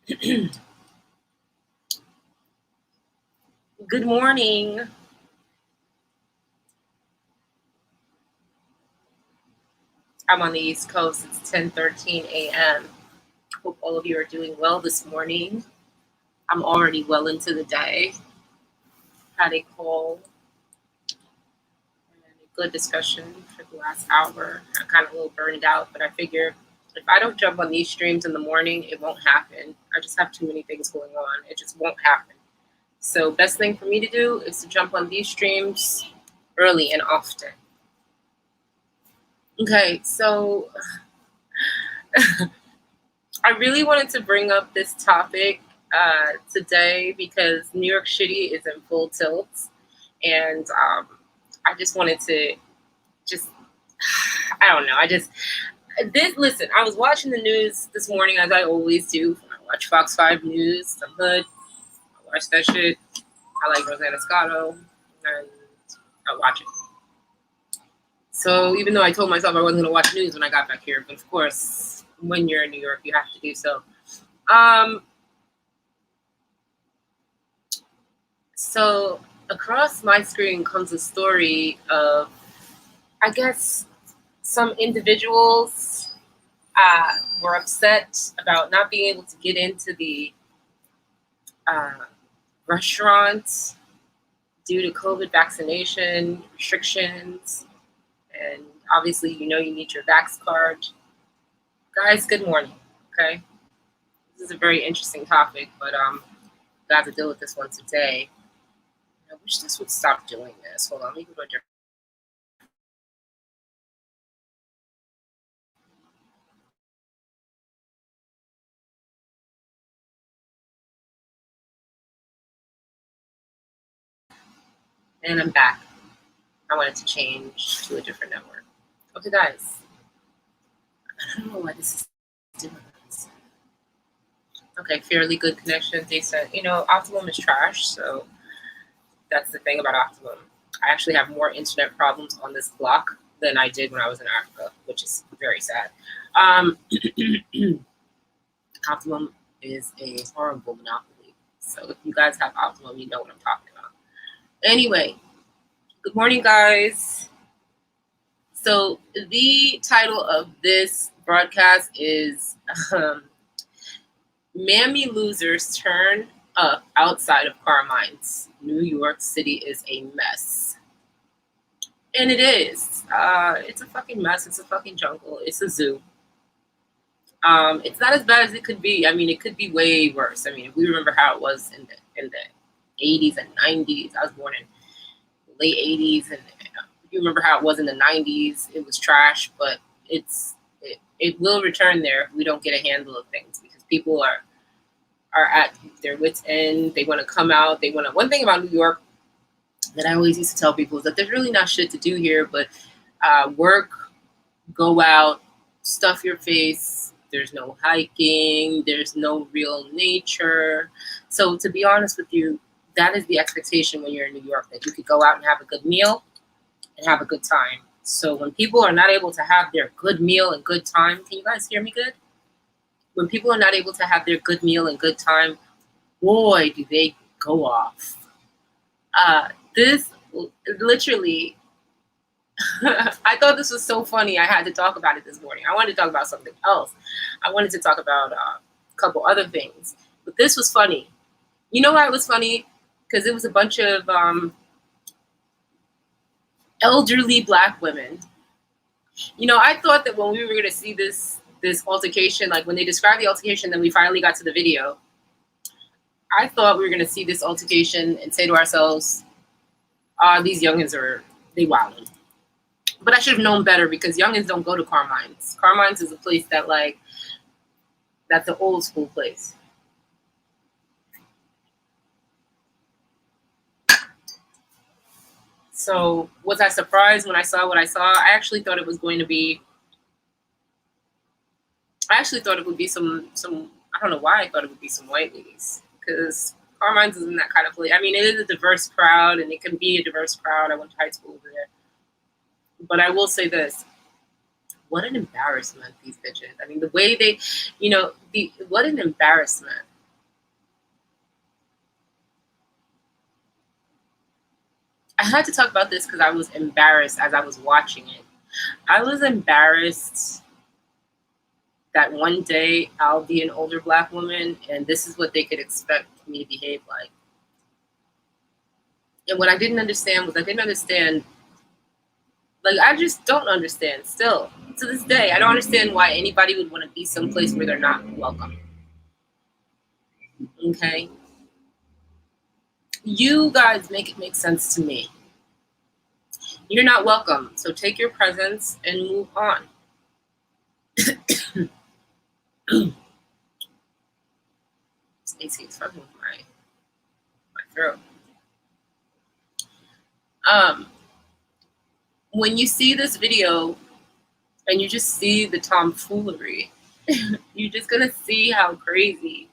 Good morning. I'm on the East Coast. It's 10:13 a.m. Hope all of you are doing well this morning. I'm already well into the day. Had a call and a good discussion for the last hour. I'm kind of a little burned out, but I figure if I don't jump on these streams in the morning, it won't happen. I just have too many things going on. It just won't happen. So best thing for me to do is to jump on these streams early and often. Okay, so I really wanted to bring up this topic today because New York City is in full tilt, and I just wanted to I don't know. Listen, I was watching the news this morning as I always do. I watch Fox 5 News, some hood. I watch that shit. I like Rosanna Scotto, and I watch it. So even though I told myself I wasn't going to watch news when I got back here, but of course, when you're in New York, you have to do so. So across my screen comes a story of, I guess, some individuals were upset about not being able to get into the restaurant due to COVID vaccination restrictions. And obviously, you need your Vax card. Guys, good morning, okay? This is a very interesting topic, but I have to deal with this one today. I wish this would stop doing this. Hold on, let me go to a different. And I'm back. I wanted to change to a different network. Okay, guys. I don't know why this is doing this. Okay, fairly good connection. They said, Optimum is trash, so that's the thing about Optimum. I actually have more internet problems on this block than I did when I was in Africa, which is very sad. Optimum is a horrible monopoly. So if you guys have Optimum, you know what I'm talking about. Anyway, good morning, guys. So the title of this broadcast is Mammy Losers Turn Up Outside of Carmines. New York City is a mess. And it is. It's a fucking mess. It's a fucking jungle. It's a zoo. It's not as bad as it could be. I mean, it could be way worse. I mean, if we remember how it was in the 80s and 90s. I was born in the late 80s, and if you remember how it was in the 90s, it was trash, but it will return there if we don't get a handle of things, because people are at their wits' end. They want to come out. One thing about New York that I always used to tell people is that there's really not shit to do here, but work, go out, stuff your face. There's no hiking. There's no real nature. So to be honest with you, that is the expectation when you're in New York, that you could go out and have a good meal and have a good time. So when people are not able to have their good meal and good time, can you guys hear me good? When people are not able to have their good meal and good time, boy, do they go off. This literally, I thought this was so funny. I had to talk about it this morning. I wanted to talk about something else. I wanted to talk about a couple other things, but this was funny. You know why it was funny? Because it was a bunch of elderly Black women. I thought that when we were going to see this altercation, like when they described the altercation, then we finally got to the video, I thought we were going to see this altercation and say to ourselves, these youngins they wildin'. But I should have known better, because youngins don't go to Carmines. Carmines is a place that's an old school place. So was I surprised when I saw what I saw? I actually thought it would be some, I don't know why I thought it would be some white ladies, because Carmines isn't that kind of place. I mean, it is a diverse crowd, and it can be a diverse crowd. I went to high school over there. But I will say this. What an embarrassment, these bitches. I mean, the way they, what an embarrassment. I had to talk about this because I was embarrassed as I was watching it. I was embarrassed that one day I'll be an older Black woman and this is what they could expect me to behave like. And what I didn't understand was like, I just don't understand still. To this day, I don't understand why anybody would want to be someplace where they're not welcome. Okay? You guys make it make sense to me. You're not welcome, so take your presence and move on. Stacey is fucking with my throat. When you see this video and you just see the tomfoolery, you're just gonna see how crazy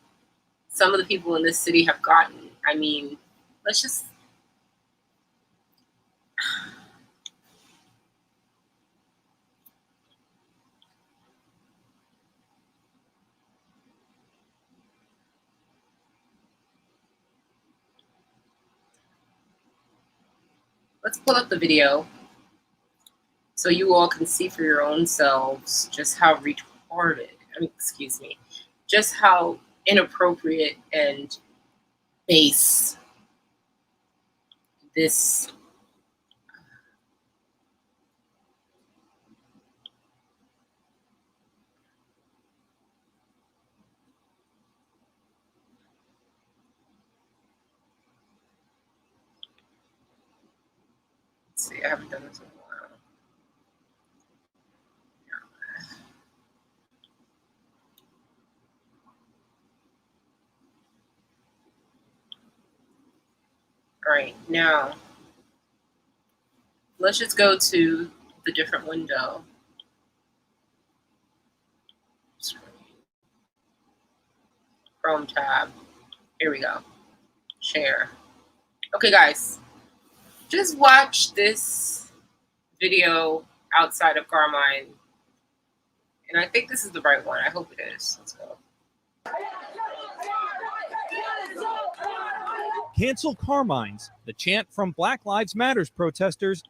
some of the people in this city have gotten. I mean, let's pull up the video so you all can see for your own selves just how retarded, just how inappropriate and base this let's see, I haven't done this in a while. All right, now let's just go to the different window. Chrome tab. Here we go. Share. Okay, guys, just watch this video outside of Carmine. And I think this is the right one. I hope it is. Let's go. Cancel Carmines, the chant from Black Lives Matters protesters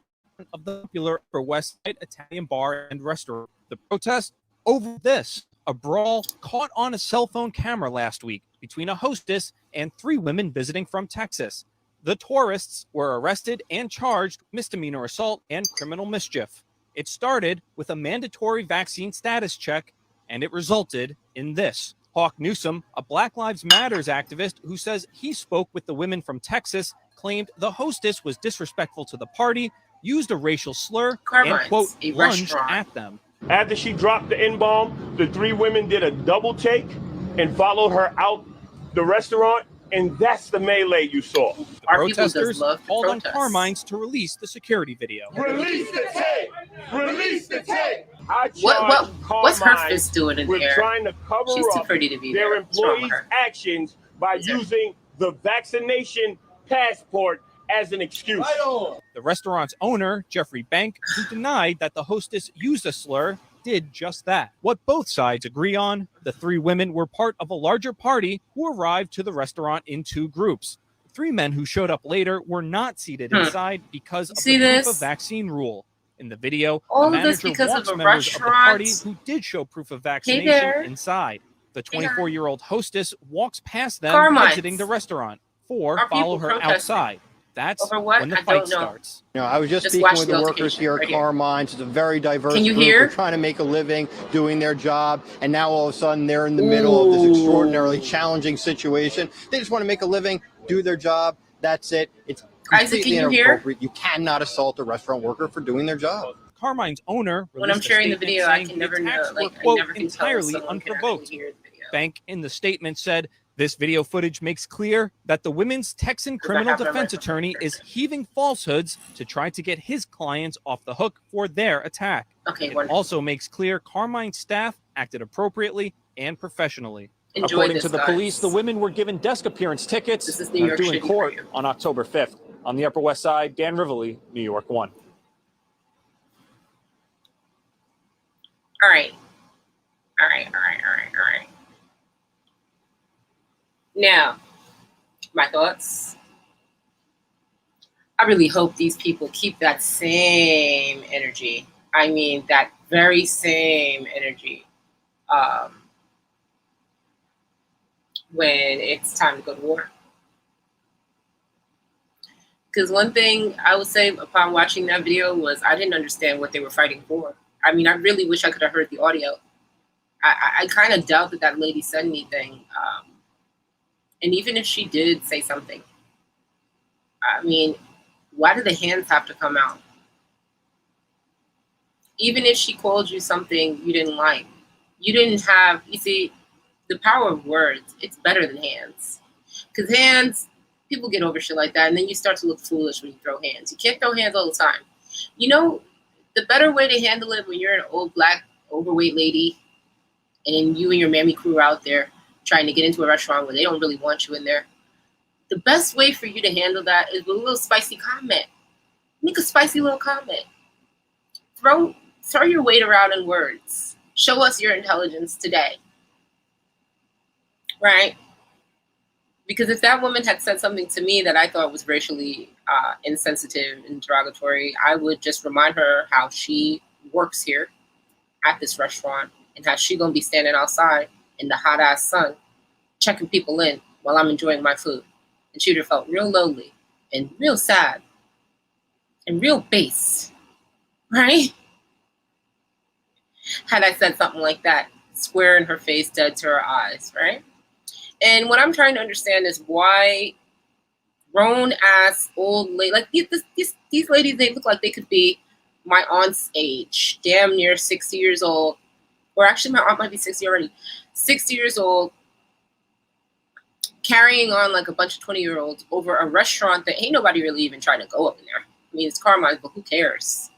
of the popular Upper West Side Italian bar and restaurant. The protest over this, a brawl caught on a cell phone camera last week between a hostess and 3 women visiting from Texas. The tourists were arrested and charged with misdemeanor assault and criminal mischief. It started with a mandatory vaccine status check, and it resulted in this. Hawk Newsom, a Black Lives Matters activist who says he spoke with the women from Texas, claimed the hostess was disrespectful to the party, used a racial slur, Carmines, and, quote, lunged restaurant. at them. After she dropped the N-bomb, the 3 women did a double take and followed her out the restaurant, and that's the melee you saw. The protesters called on Carmines to release the security video. Release the tape! Release the tape! What's her fist doing in there? Trying to cover She's too up pretty to be their there. employees' actions by using the vaccination passport as an excuse. The restaurant's owner, Jeffrey Bank, who denied that the hostess used a slur, did just that. What both sides agree on, the 3 women were part of a larger party who arrived to the restaurant in 2 groups. 3 men who showed up later were not seated inside because of the proof of vaccine rule. In the video, all the of this manager because walks of a members of the party restaurant who did show proof of vaccination inside. The 24-year-old hostess walks past them, exiting the restaurant. 4 follow her outside. That's when the fight starts. You know, I was just speaking with the workers here at Carmines. It's a very diverse group. They're trying to make a living, doing their job, and now all of a sudden they're in the middle of this extraordinarily challenging situation. They just want to make a living, do their job. That's it. It's completely inappropriate. You cannot assault a restaurant worker for doing their job. Carmine's owner when I'm sharing the video, I can never know, like, I never can entirely unprovoked. Bank in the statement said, "This video footage makes clear that the women's Texan criminal defense attorney is heaving falsehoods to try to get his clients off the hook for their attack. It also makes clear Carmine's staff acted appropriately and professionally." According to the police, the women were given desk appearance tickets due in court on October 5th. On the Upper West Side, Dan Rivoli, New York 1. All right. Now, my thoughts. I really hope these people keep that same energy. I mean, that very same energy when it's time to go to war. Because one thing I would say upon watching that video was I didn't understand what they were fighting for. I mean, I really wish I could have heard the audio. I kind of doubt that lady said anything. And even if she did say something, I mean, why do the hands have to come out? Even if she called you something you didn't like, you didn't have, you see, the power of words, it's better than hands. Because hands, people get over shit like that, and then you start to look foolish when you throw hands. You can't throw hands all the time. You know, the better way to handle it when you're an old black overweight lady and you and your Mammy crew are out there trying to get into a restaurant where they don't really want you in there, the best way for you to handle that is with a little spicy comment. Make a spicy little comment. Throw your weight around in words. Show us your intelligence today. Right? Because if that woman had said something to me that I thought was racially insensitive and derogatory, I would just remind her how she works here at this restaurant and how she gonna be standing outside in the hot ass sun, checking people in while I'm enjoying my food. And she'd have felt real lonely and real sad and real base, right? Had I said something like that, square in her face, dead to her eyes, right? And what I'm trying to understand is why grown-ass old lady, like these ladies, they look like they could be my aunt's age, damn near 60 years old, or actually my aunt might be 60 already, 60 years old, carrying on like a bunch of 20-year-olds over a restaurant that ain't nobody really even trying to go up in there. I mean, it's Carmine, but who cares?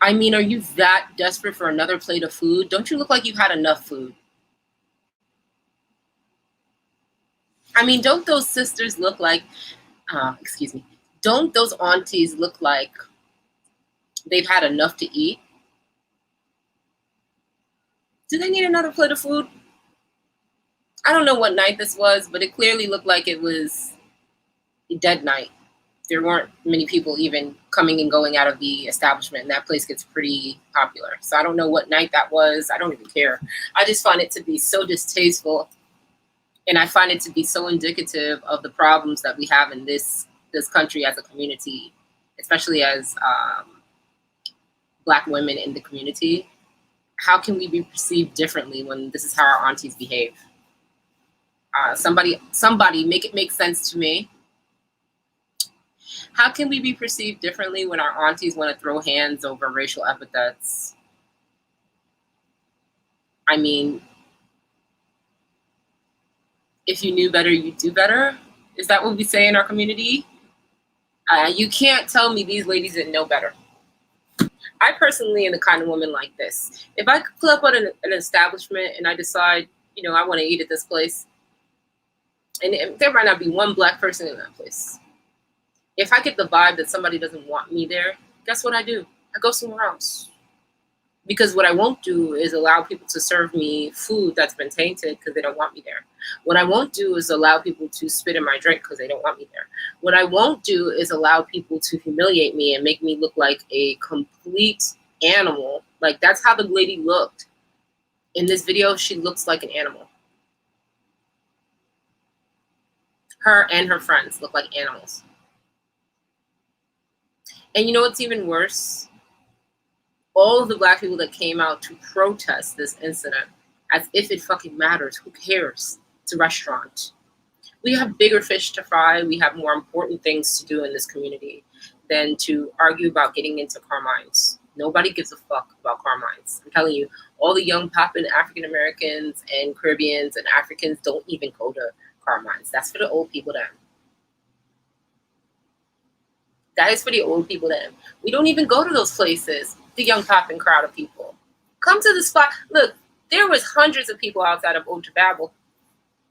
I mean, are you that desperate for another plate of food? Don't you look like you've had enough food? I mean, don't those sisters look like, don't those aunties look like they've had enough to eat? Do they need another plate of food? I don't know what night this was, but it clearly looked like it was a dead night. There weren't many people even coming and going out of the establishment, and that place gets pretty popular. So I don't know what night that was. I don't even care. I just find it to be so distasteful. And I find it to be so indicative of the problems that we have in this country as a community, especially as Black women in the community. How can we be perceived differently when this is how our aunties behave? Somebody make it make sense to me. How can we be perceived differently when our aunties want to throw hands over racial epithets? I mean, if you knew better, you'd do better. Is that what we say in our community? You can't tell me these ladies didn't know better. I personally am the kind of woman like this. If I pull up on an establishment and I decide, you know, I want to eat at this place, and there might not be one Black person in that place. If I get the vibe that somebody doesn't want me there, guess what I do? I go somewhere else. Because what I won't do is allow people to serve me food that's been tainted because they don't want me there. What I won't do is allow people to spit in my drink because they don't want me there. What I won't do is allow people to humiliate me and make me look like a complete animal. Like, that's how the lady looked. In this video, she looks like an animal. Her and her friends look like animals. And you know what's even worse? All of the Black people that came out to protest this incident, as if it fucking matters. Who cares? It's a restaurant. We have bigger fish to fry. We have more important things to do in this community than to argue about getting into Carmines. Nobody gives a fuck about Carmines. I'm telling you, all the young poppin' African Americans and Caribbeans and Africans don't even go to Carmines. That's for the old people then. That is for the old people then. We don't even go to those places. The young poppin' crowd of people. Come to the spot. Look, there was hundreds of people outside of Old Babel.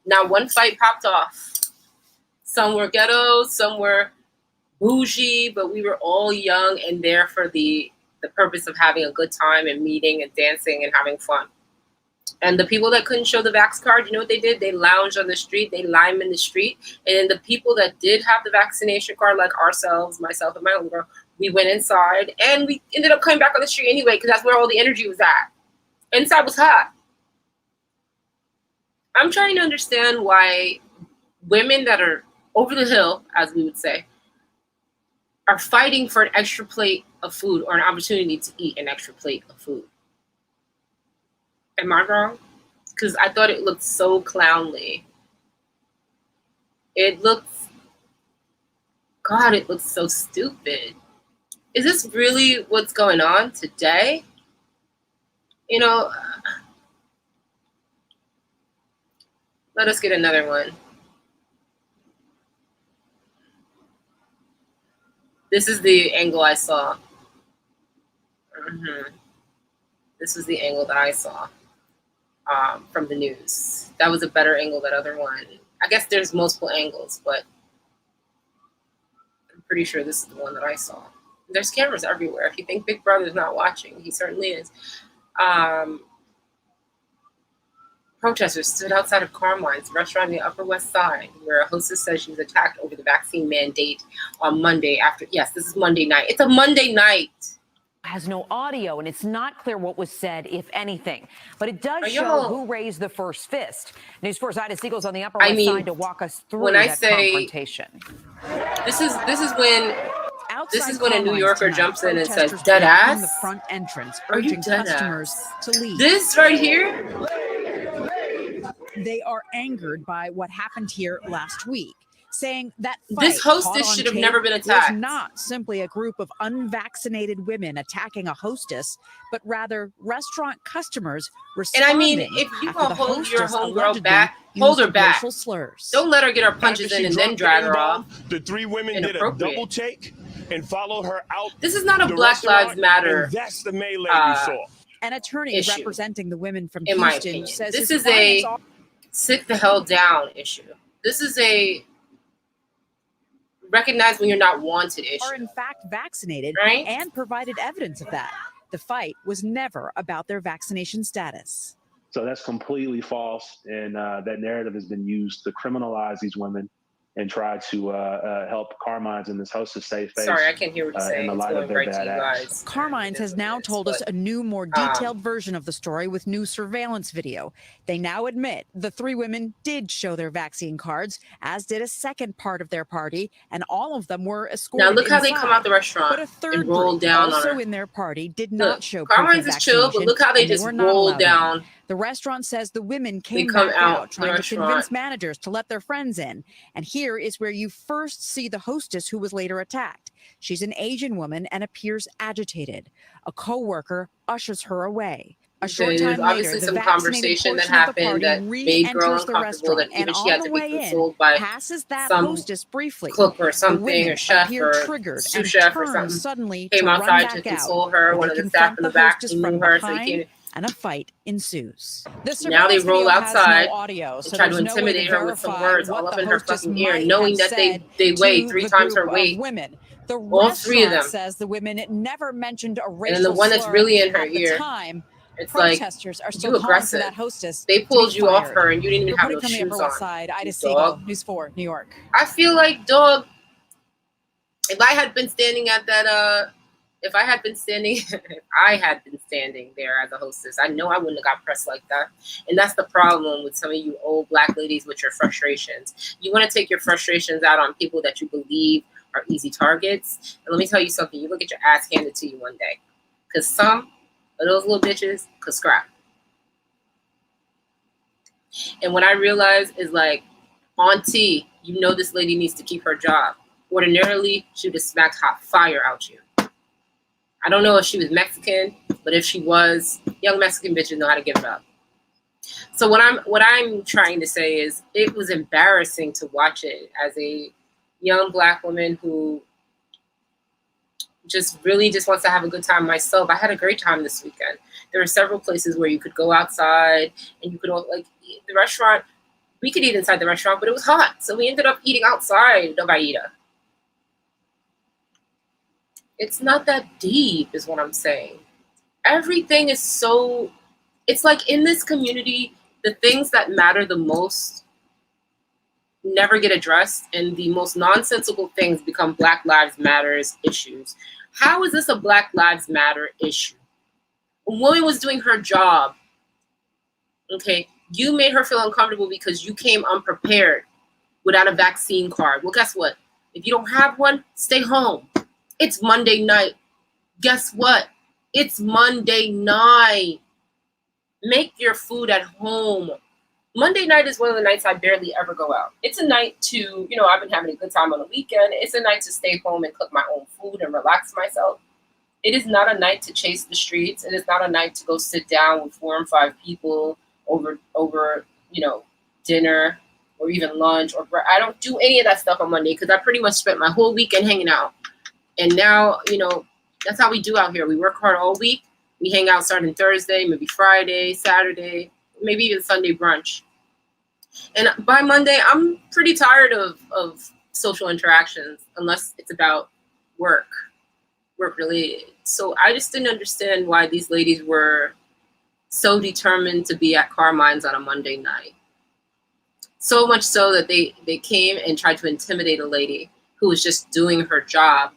Now one fight popped off. Some were ghetto, some were bougie, but we were all young and there for the purpose of having a good time and meeting and dancing and having fun. And the people that couldn't show the vax card, you know what they did? They lounged on the street. They limed in the street. And the people that did have the vaccination card, like ourselves, myself and my own girl, we went inside. And we ended up coming back on the street anyway because that's where all the energy was at. Inside was hot. I'm trying to understand why women that are over the hill, as we would say, are fighting for an extra plate of food or an opportunity to eat an extra plate of food. Am I wrong? Because I thought it looked so clownly. It looks so stupid. Is this really what's going on today? You know, let us get another one. This is the angle I saw. This was the angle that I saw from the news. That was a better angle, that other one. I guess there's multiple angles, but I'm pretty sure this is the one that I saw. There's cameras everywhere. If you think Big Brother's not watching, he certainly is. Protesters stood outside of Carmines, a restaurant on the Upper West Side, where a hostess says she was attacked over the vaccine mandate on Monday after. Yes, this is Monday night. It's a Monday night. Has no audio, and it's not clear what was said, if anything. But it does show who raised the first fist. News 4's Ida Siegel's on the Upper West Side to walk us through that confrontation. This is when a New Yorker jumps in and says, "Dead ass." The front entrance, urging customers to leave. This right here. They are angered by what happened here last week, saying that this hostess should have never been attacked. Was not simply a group of unvaccinated women attacking a hostess, but rather restaurant customers responding. And I mean, if you gonna hold your homegirl back, hold her back. Slurs. Don't let her get her punches in and then drag her off. The three women did a double take and followed her out. This is not a Black Lives Matter. That's the melee you saw. An attorney representing the women from in Houston says this is a sit the hell down issue. This is a recognize when you're not wanted issue. Are in fact vaccinated, right? And provided evidence of that. The fight was never about their vaccination status. So that's completely false, and that narrative has been used to criminalize these women and try to help Carmines and this hostess save face. Sorry, I can't hear what you're saying. In the light of their bad acts. Carmines has now told us a new, more detailed version of the story with new surveillance video. They now admit the three women did show their vaccine cards, as did a second part of their party, and all of them were escorted. Now look how they come out the restaurant but a third and roll down also on her. In their party did not show Carmines is chill, but look how they just roll down. The restaurant says the women came back out trying to convince managers to let their friends in. And here is where you first see the hostess who was later attacked. She's an Asian woman and appears agitated. A co-worker ushers her away. A short time obviously later, some the conversation that happened that made girl uncomfortable, that even she had to be consoled by some hostess briefly. Cook or something, or chef or sous chef or something. Suddenly came outside to console her. One of the staff in the back knew her, so he came. And a fight ensues. Now they roll outside and try to intimidate her with some words all up in her fucking ear, knowing that they weigh 3 times her weight. Women. The all 3 of them says the women never mentioned a racial and then the one that's really in her ear. It's like, you aggressive. That hostess they pulled you off her and you didn't even have no shoes on. Side, Ida Siegel, News 4, New York. I feel like, dog, if I had been standing at that, if I had been standing there as a hostess, I know I wouldn't have got pressed like that. And that's the problem with some of you old Black ladies with your frustrations. You want to take your frustrations out on people that you believe are easy targets. And let me tell you something, you look at your ass handed to you one day. Because some of those little bitches could scrap. And what I realized is, like, auntie, you know this lady needs to keep her job. Ordinarily, she would have smacked hot fire out you. I don't know if she was Mexican, but if she was, young Mexican bitches know how to give it up. So what I'm trying to say is, it was embarrassing to watch it as a young Black woman who just wants to have a good time myself. I had a great time this weekend. There were several places where you could go outside and you could, like, the restaurant. We could eat inside the restaurant, but it was hot, so we ended up eating outside of Aida. It's not that deep, is what I'm saying. Everything is so It's like in this community, the things that matter the most never get addressed, and the most nonsensical things become Black Lives Matters issues. How is this a Black Lives Matter issue? A woman was doing her job. Okay, you made her feel uncomfortable because you came unprepared without a vaccine card. Well, guess what? If you don't have one, stay home. It's Monday night. Guess what? It's Monday night. Make your food at home. Monday night is one of the nights I barely ever go out. It's a night to, I've been having a good time on the weekend. It's a night to stay home and cook my own food and relax myself. It is not a night to chase the streets. It is not a night to go sit down with 4 and 5 people over dinner or even lunch. I don't do any of that stuff on Monday because I pretty much spent my whole weekend hanging out. And now, that's how we do out here. We work hard all week. We hang out starting Thursday, maybe Friday, Saturday, maybe even Sunday brunch. And by Monday, I'm pretty tired of social interactions unless it's about work related. So I just didn't understand why these ladies were so determined to be at Carmines on a Monday night. So much so that they came and tried to intimidate a lady who was just doing her job.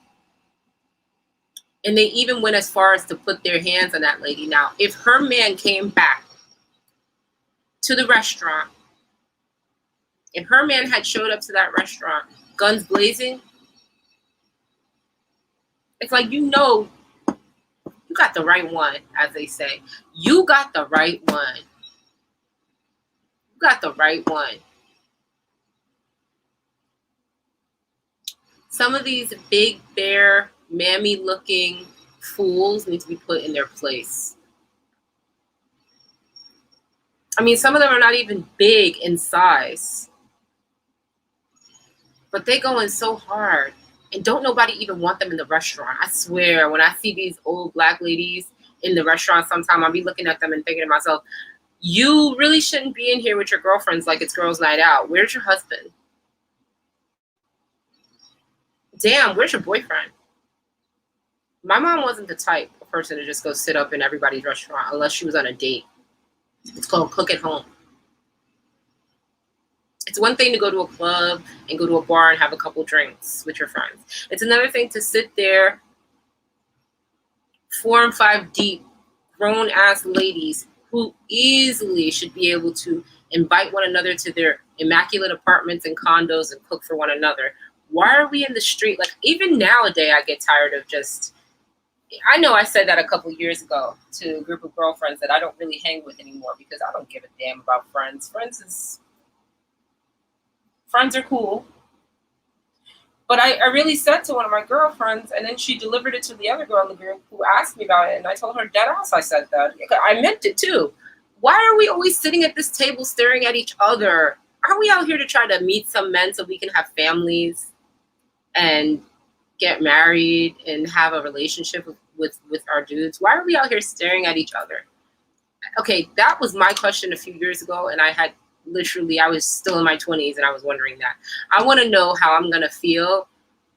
And they even went as far as to put their hands on that lady. Now, if her man came back to the restaurant, if her man had showed up to that restaurant, guns blazing, it's like, you got the right one, as they say. You got the right one. You got the right one. Some of these big, bear, Mammy-looking fools need to be put in their place. I mean, some of them are not even big in size, but they go in so hard, and don't nobody even want them in the restaurant. I swear, when I see these old Black ladies in the restaurant, sometime I'll be looking at them and thinking to myself, you really shouldn't be in here with your girlfriends like it's girls' night out. Where's your husband? Damn, where's your boyfriend? My mom wasn't the type of person to just go sit up in everybody's restaurant unless she was on a date. It's called cook at home. It's one thing to go to a club and go to a bar and have a couple drinks with your friends. It's another thing to sit there 4 and 5 deep, grown-ass ladies who easily should be able to invite one another to their immaculate apartments and condos and cook for one another. Why are we in the street? Like, even nowadays, I get tired of just... I know I said that a couple years ago to a group of girlfriends that I don't really hang with anymore because I don't give a damn about friends. Friends are cool. But I really said to one of my girlfriends, and then she delivered it to the other girl in the group who asked me about it, and I told her dead ass I said that. I meant it too. Why are we always sitting at this table staring at each other? Are we out here to try to meet some men so we can have families and get married and have a relationship with our dudes? Why are we out here staring at each other? Okay, that was my question a few years ago, and I was still in my 20s and I was wondering that. I want to know how I'm going to feel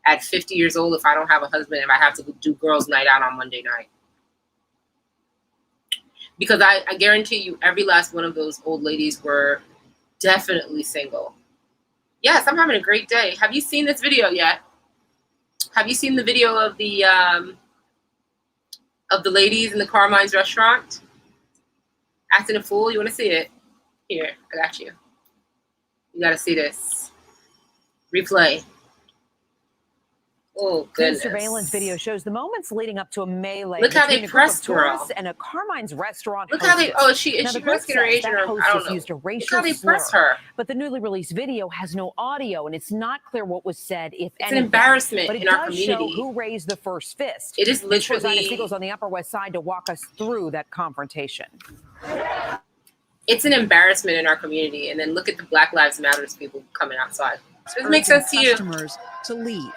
at 50 years old if I don't have a husband, if I have to do girls' night out on Monday night. Because I guarantee you every last one of those old ladies were definitely single. Yes, I'm having a great day. Have you seen this video yet? Have you seen the video of the ladies in the Carmines restaurant acting a fool? You want to see it? Here, I got you. You got to see this. Replay. Oh, goodness. New surveillance video shows the moments leading up to a melee. Look how they pressed girl. And a Carmine's restaurant. Look how they, is she Mexican or Asian? I don't know. Used a racial Look how they pressed her. But the newly released video has no audio, and it's not clear what was said, if anything. It's an embarrassment in our community. Show who raised the first fist. It is literally. Eagles on the Upper West Side to walk us through that confrontation. It's an embarrassment in our community, and then look at the Black Lives Matter people coming outside. Does it make sense to you? Customers to leave.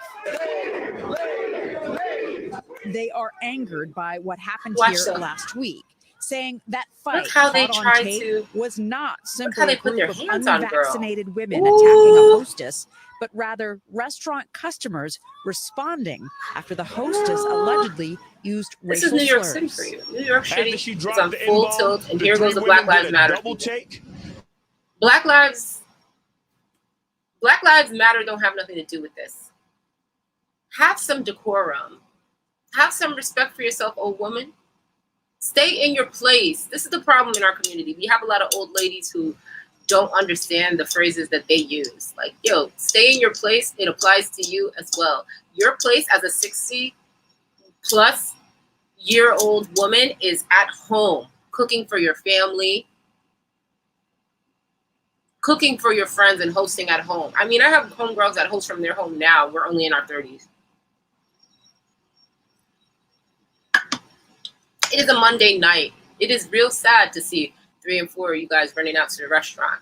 They are angered by what happened here last week. saying that fight how they caught on tried tape to was not simply a put their group of hands on girl. unvaccinated women attacking a hostess, but rather restaurant customers responding after the hostess allegedly used racial slurs. This is New York City for you. New York City is on the full N-bomb, tilt, and the here three goes the women Black Lives did a Matter. double take. Black Lives Matter don't have nothing to do with this. Have some decorum. Have some respect for yourself, old woman. Stay in your place. This is the problem in our community. We have a lot of old ladies who don't understand the phrases that they use. Like, yo, stay in your place. It applies to you as well. Your place as a 60-plus-year-old woman is at home, cooking for your family, cooking for your friends, and hosting at home. I mean, I have homegirls that host from their home now. We're only in our 30s. It is a Monday night. It is real sad to see 3 and 4 of you guys running out to the restaurant.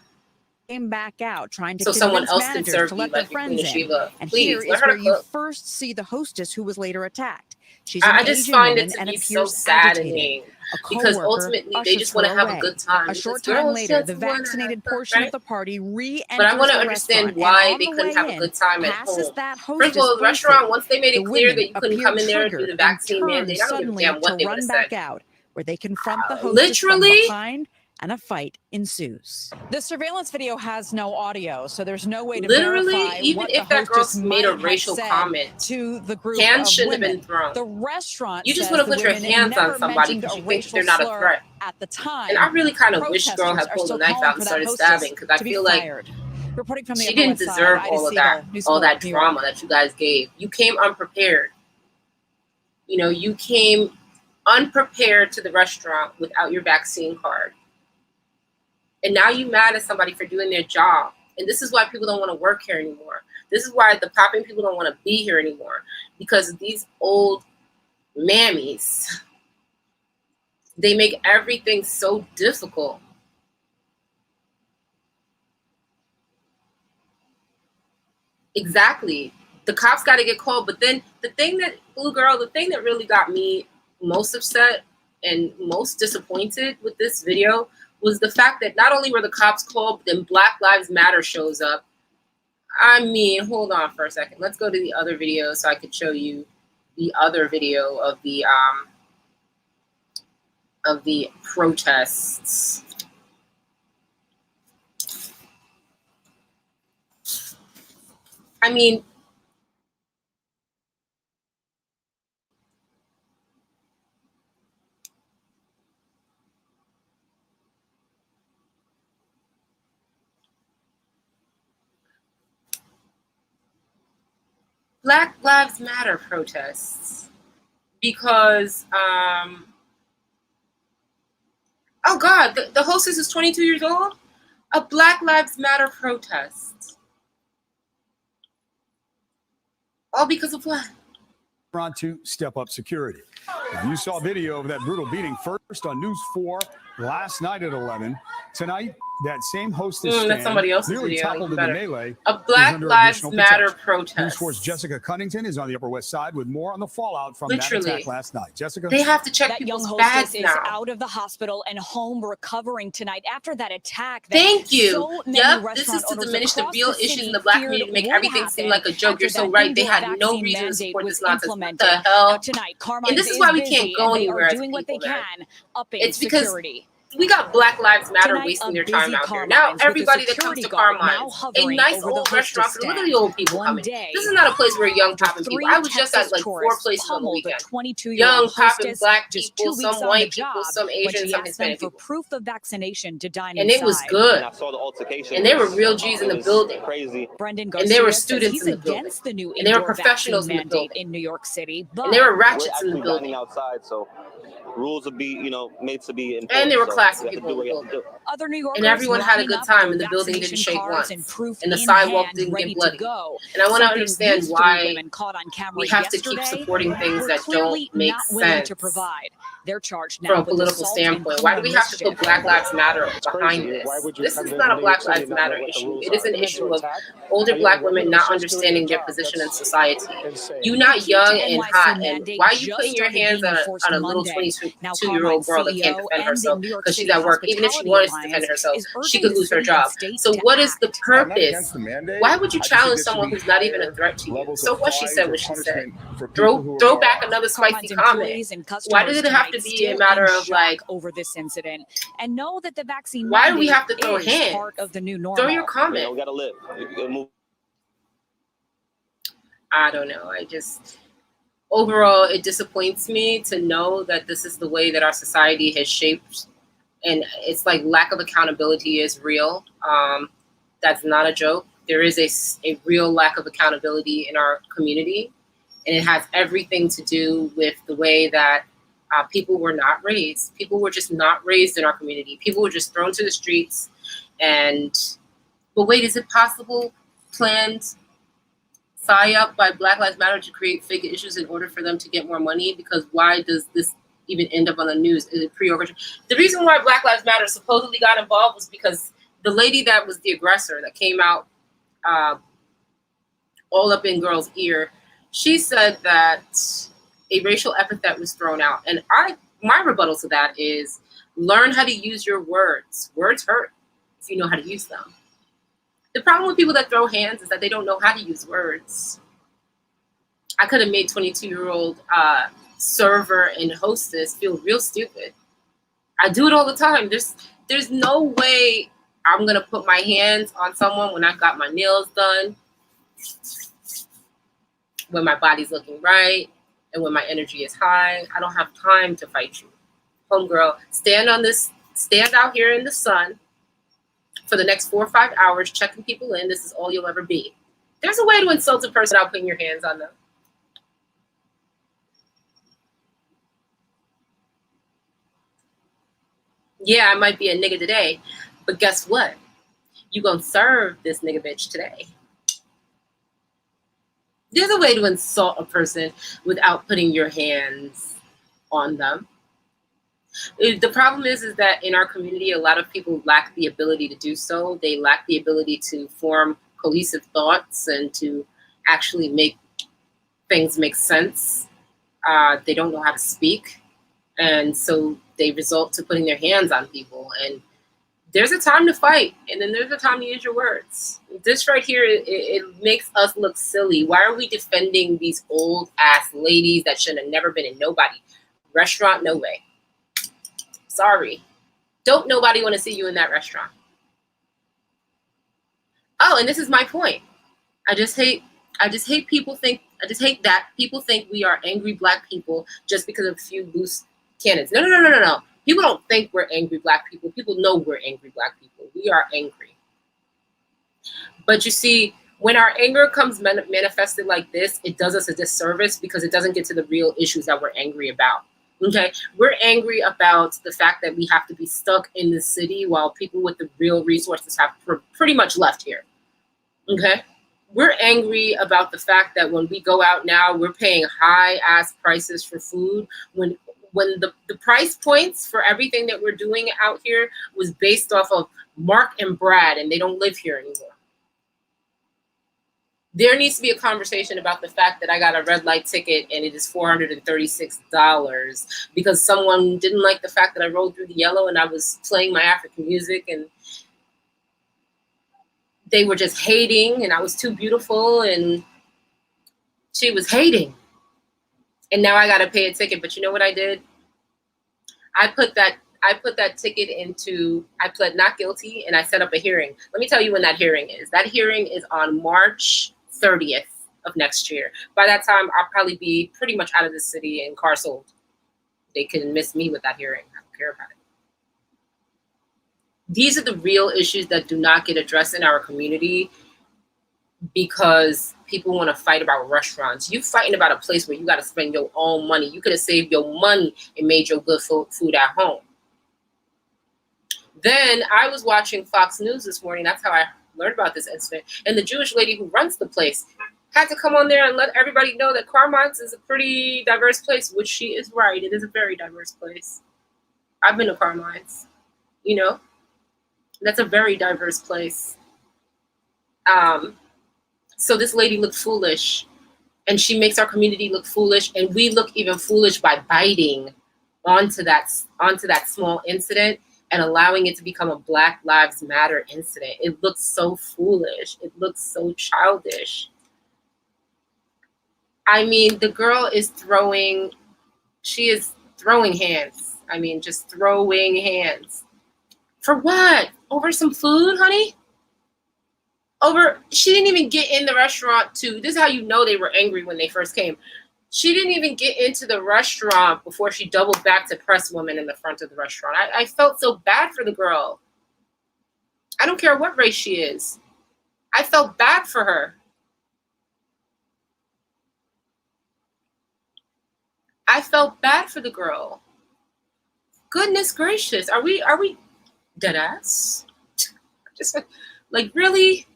Came back out trying to so someone else can managers serve to you let their like friends in. Shiva. And Please, here is where you first see the hostess who was later attacked. She's an I just Asian find woman it to and be appears so saddening because ultimately they just want to have a good time. A short time later, the vaccinated portion of the party re-enters But I want to the understand restaurant, why and they couldn't have a good time at home. That First of all, the restaurant, once they made it clear that you couldn't come in there and do the vaccine mandate, mandate, I don't give a damn what they would have said. Out, where they confront the hostess from behind, and a fight ensues. The surveillance video has no audio, so there's no way to verify even what if the that girl hostess made a might racial have said comment to the group hands of shouldn't women. have been thrown. The restaurant you just want to put your hands on somebody because you think they're not a threat. At the time, and I really kind of wish girl had pulled a knife out and started stabbing, because I feel like reporting from the she didn't deserve all of that, all that drama that you guys gave. You came unprepared. You know, you came unprepared to the restaurant without your vaccine card. And now you mad at somebody for doing their job. And this is why people don't want to work here anymore. This is why the popping people don't want to be here anymore. Because these old mammies, they make everything so difficult. Exactly. The cops got to get called. But then the thing that really got me most upset and most disappointed with this video was the fact that not only were the cops called, but then Black Lives Matter shows up. I mean, hold on for a second. Let's go to the other video so I could show you the other video of the protests. I mean, Black Lives Matter protests because, oh God, the hostess is 22 years old? A Black Lives Matter protest. All because of what? On to step up security. You saw video of that brutal beating first on News 4 last night at 11. Tonight, that same hostess that's somebody else's nearly video. toppled in the melee. A Black Lives Matter protest. News 4's Jessica Cunnington is on the Upper West Side with more on the fallout from that attack last night. Jessica, they have to check people's bags now. That young hostess is out of the hospital and home recovering tonight after that attack. Thank you. This is to diminish the real issues in the Black community, to make everything seem like a joke. You're so right. They had no reason to support this nonsense. What the hell? Tonight, Carmine, and this is why we can't go anywhere. Doing what they can, upping it's because security. We got Black Lives Matter wasting their time out here. Now everybody that comes to Carmines, a nice old restaurant, look at the old people coming. This is not a place where young popping people. I was just at like 4 places on the weekend. Young popping Black people, some white people, some Asian, some Hispanic people. For proof of vaccination to dine and it was good. I saw the altercation. And there were real G's in the building. Crazy. Brendan and there were students in the building. And there were professionals in the building. In New York City. And there were ratchets in the building. Outside, so rules will be, made to be enforced. And there were classy people in the building. Other New Yorkers and everyone had a good time, and the building didn't shake once, and the sidewalk didn't get bloody. And I want to understand why we have to keep supporting things that don't make sense from a political standpoint. Why do we have to put Black Lives Matter behind this? This is not a Black Lives Matter issue. It is an issue of older Black women not understanding their position in society. You're not young and hot, and why are you putting your hands on a little 22 22-year-old girl that can't defend herself because she's at work. Even if she wanted to defend herself, she could lose her job. So what is the purpose? Why would you challenge someone who's not even a threat to you? So what she said, what she said. Throw back another spicy comment. Why does it have to be a matter of like over this incident and know that the vaccine? Why do we have to throw hands? Part of the new normal. Throw your comment. We gotta live. I don't know. Overall, it disappoints me to know that this is the way that our society has shaped, and it's like lack of accountability is real. That's not a joke. There is a real lack of accountability in our community, and it has everything to do with the way that people were not raised. People were just not raised in our community. People were just thrown to the streets, but wait, is it possible? Planned up by Black Lives Matter to create fake issues in order for them to get more money? Because why does this even end up on the news? Is it pre-orchestrated? The reason why Black Lives Matter supposedly got involved was because the lady that was the aggressor that came out all up in girls' ear, she said that a racial epithet was thrown out. And my rebuttal to that is learn how to use your words. Words hurt if you know how to use them. The problem with people that throw hands is that they don't know how to use words. I could have made 22-year-old server and hostess feel real stupid. I do it all the time. There's no way I'm gonna put my hands on someone when I've got my nails done, when my body's looking right, and when my energy is high. I don't have time to fight you. Homegirl, stand out here in the sun for the next 4 or 5 hours, checking people in. This is all you'll ever be. There's a way to insult a person without putting your hands on them. Yeah, I might be a nigga today, but guess what? You gonna serve this nigga bitch today. There's a way to insult a person without putting your hands on them. The problem is that in our community, a lot of people lack the ability to do so. They lack the ability to form cohesive thoughts and to actually make things make sense. They don't know how to speak. And so they result to putting their hands on people. And there's a time to fight, and then there's a time to use your words. This right here, it makes us look silly. Why are we defending these old ass ladies that should have never been in nobody restaurant? No way. Sorry. Don't nobody want to see you in that restaurant. Oh, and this is my point. I just hate that people think we are angry Black people just because of a few loose cannons. No. People don't think we're angry Black people. People know we're angry Black people. We are angry. But you see, when our anger comes manifested like this, it does us a disservice because it doesn't get to the real issues that we're angry about. Okay, we're angry about the fact that we have to be stuck in the city while people with the real resources have pretty much left here. Okay, we're angry about the fact that when we go out now, we're paying high ass prices for food when the price points for everything that we're doing out here was based off of Mark and Brad, and they don't live here anymore. There needs to be a conversation about the fact that I got a red light ticket and it is $436 because someone didn't like the fact that I rolled through the yellow and I was playing my African music and they were just hating and I was too beautiful and she was hating. And now I got to pay a ticket. But you know what I did? I put that ticket into, I pled not guilty and I set up a hearing. Let me tell you when that hearing is. That hearing is on March 30th of next year. By that time, I'll probably be pretty much out of the city and car sold. They can miss me with that hearing. I don't care about it. These are the real issues that do not get addressed in our community because people want to fight about restaurants. You fighting about a place where you got to spend your own money. You could have saved your money and made your good food at home. Then I was watching Fox News this morning. That's how I learned about this incident. And the Jewish lady who runs the place had to come on there and let everybody know that Carmines is a pretty diverse place, which she is right. It is a very diverse place. I've been to Carmines, you know. That's a very diverse place. So this lady looked foolish, and she makes our community look foolish, and we look even foolish by biting onto that small incident and allowing it to become a Black Lives Matter incident. It looks so foolish. It looks so childish. I mean, the girl is throwing hands. I mean, just throwing hands. For what? Over some food, honey? She didn't even get in the restaurant too. This is how you know they were angry when they first came. She didn't even get into the restaurant before she doubled back to press women in the front of the restaurant. I felt so bad for the girl. I don't care what race she is. I felt bad for her. I felt bad for the girl. Goodness gracious. Are we dead ass? Just like, really?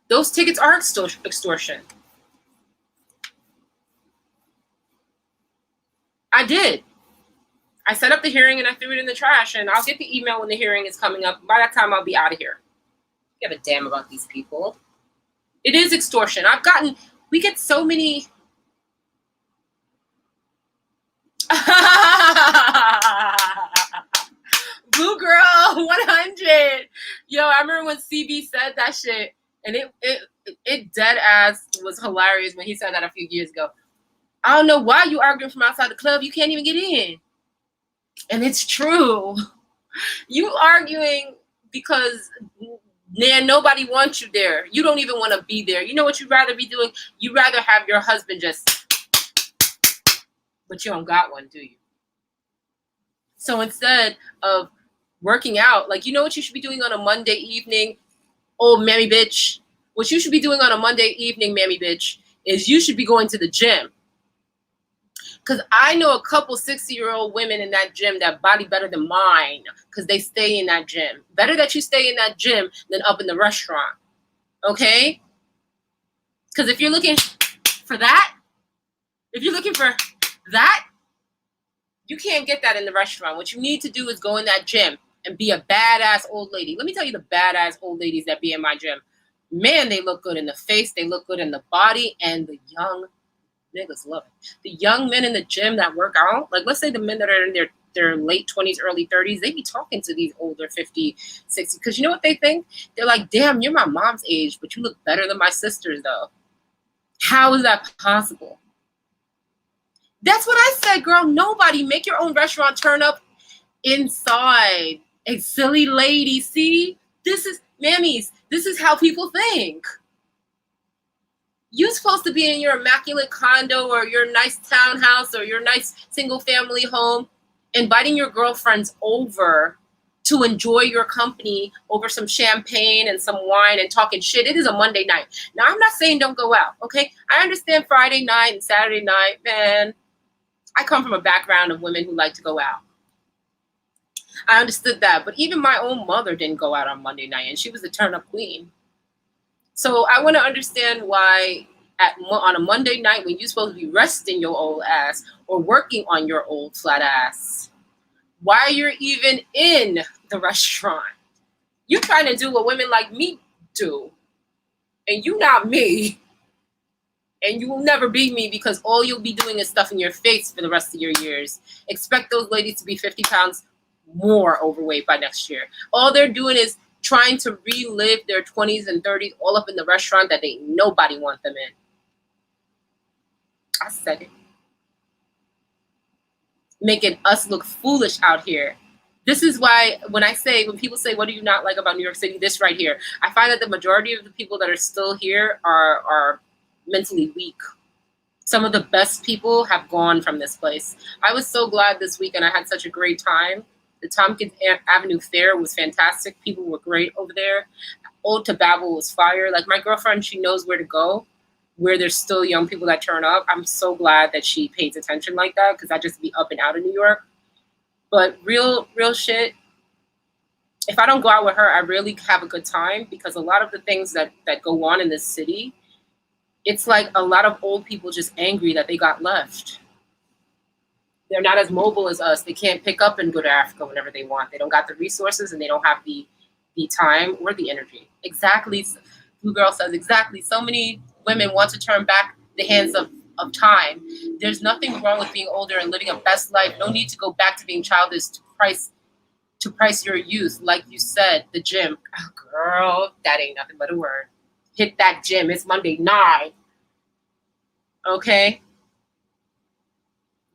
Those tickets are extortion. I did. I set up the hearing and I threw it in the trash, and I'll get the email when the hearing is coming up. By that time, I'll be out of here. I give a damn about these people. It is extortion. We get so many. Blue Girl 100. Yo, I remember when CB said that shit, and it dead ass was hilarious when he said that a few years ago. I don't know why you arguing from outside the club. You can't even get in. And it's true. You arguing because nobody wants you there. You don't even want to be there. You know what you'd rather be doing? You'd rather have your husband just, but you don't got one, do you? So instead of working out, like, you know what you should be doing on a Monday evening, old mammy bitch? What you should be doing on a Monday evening, mammy bitch, is you should be going to the gym. Because I know a couple 60-year-old women in that gym that body better than mine because they stay in that gym. Better that you stay in that gym than up in the restaurant. Okay? Because if you're looking for that, you can't get that in the restaurant. What you need to do is go in that gym and be a badass old lady. Let me tell you the badass old ladies that be in my gym. Man, they look good in the face. They look good in the body. And the young niggas love it. The young men in the gym that work out, like let's say the men that are in their late 20s, early 30s, they be talking to these older 50, 60. Because you know what they think? They're like, damn, you're my mom's age, but you look better than my sisters, though. How is that possible? That's what I said, girl. Nobody. Make your own restaurant. Turn up inside. A silly lady. See? This is, mammies, this is how people think. You're supposed to be in your immaculate condo or your nice townhouse or your nice single family home, inviting your girlfriends over to enjoy your company over some champagne and some wine and talking shit. It is a Monday night. Now, I'm not saying don't go out, okay? I understand Friday night and Saturday night, man. I come from a background of women who like to go out. I understood that, but even my own mother didn't go out on Monday night, and she was the turn-up queen. So I want to understand why on a Monday night when you're supposed to be resting your old ass or working on your old flat ass, why you're even in the restaurant. You're trying to do what women like me do, and you not me. And you will never be me because all you'll be doing is stuffing your face for the rest of your years. Expect those ladies to be 50 pounds more overweight by next year. All they're doing is trying to relive their 20s and 30s all up in the restaurant that ain't nobody want them in. I said it. Making us look foolish out here. This is why when people say, what do you not like about New York City? This right here. I find that the majority of the people that are still here are mentally weak. Some of the best people have gone from this place. I was so glad this weekend. I had such a great time. The Tompkins Avenue Fair was fantastic. People were great over there. Old to Babel was fire. Like my girlfriend, she knows where to go, where there's still young people that turn up. I'm so glad that she pays attention like that because I just be up and out of New York. But real shit, if I don't go out with her, I really have a good time because a lot of the things that go on in this city, it's like a lot of old people just angry that they got left. They're not as mobile as us. They can't pick up and go to Africa whenever they want. They don't got the resources and they don't have the time or the energy. Exactly. Blue Girl says exactly. So many women want to turn back the hands of time. There's nothing wrong with being older and living a best life. No need to go back to being childish to price your youth. Like you said, the gym. Oh, girl, that ain't nothing but a word. Hit that gym. It's Monday night. Okay?